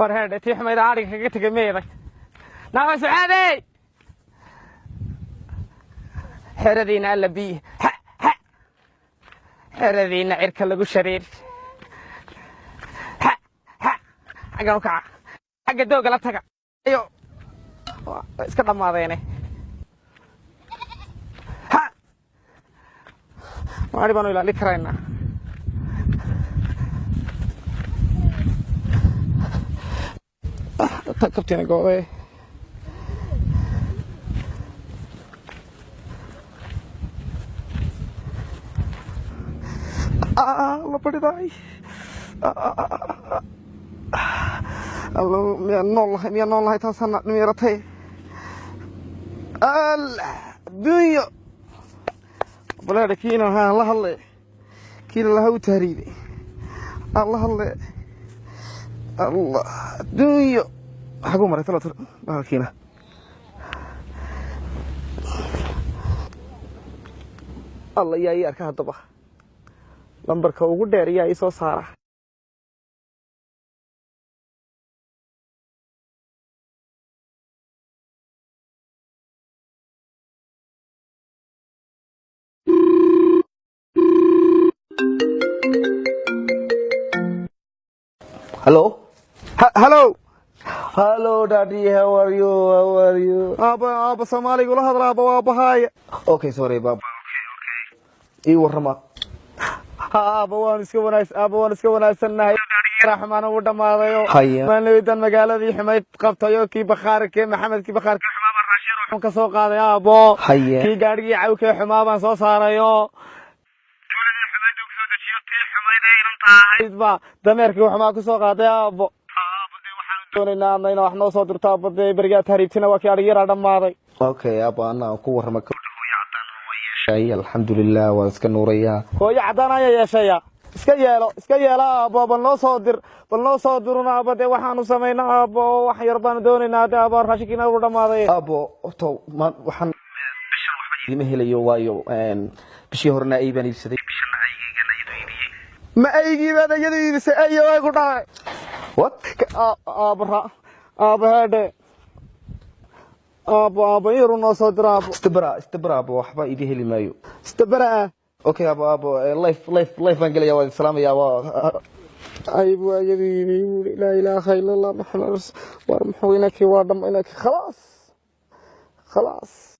هذا تيح ما يدارك كنت جميلة ناقص عادي حردينا إلا بيه حردينا عرك اللي شرير حاجة وكع حاجة دوق لا تقع أيوه اسكت ما ذيني ما أدري بنو إلى لكرينا تكبتيني قوي الله بدي الله ميان الله تنسى نميرتي الدنيا بلا كينا ها الله كينا الله وتهريبي الله الدنيا حقو مرة ثلاثة كينا الله يا أركان الطبخ lambarka ugu dheer ayaa ii soo saara hello daddy how are you aba Soomaaliga la hadlaa aba bahaya okay sorry baba okay ii warama aba waan iska wanaagsannahay raxmaan ugu dhamaadayo maan leeyahay magaaladii xumayd qabtayo kii bakhaarkee maxamed kii bakhaarkee xumaaba raashin wuxuu ka soo qaaday abo kii gaarigii cawkee xumaabaan soo saarayo tuuladii xumayd uu soo dajiyo tii xumayd ay intahay ba dameerkii xumaa ku soo qaaday abo waxaan doonaynaa inaan wax noo soo dirto abo bariga tahriibtina waa kii ariga dhamaaday okay abo ana ku warma الحمد لله واسك نوريا هو يعدانا يا شيا iska yeela abo bal noo soo diruna abo de waxaanu sameeynaa abo wax yar baan doonaynaa de abo raashinkina uu dhamaaday abo to waxaan bishan waxba ma helayo waayo bishii horna ay baan iibsaday bishan aygana iibiyay ma aygiibada iibisay ayo ay ku dhacay what abo hade abo yar noo soo diraa istibra abo waxba idii heli maayo istibra okay abo life baan galaya waa salaamaya waa ayb waa yadii la ilaaha illa allah muhammad war muxuu inaki waa dham inaki khalaas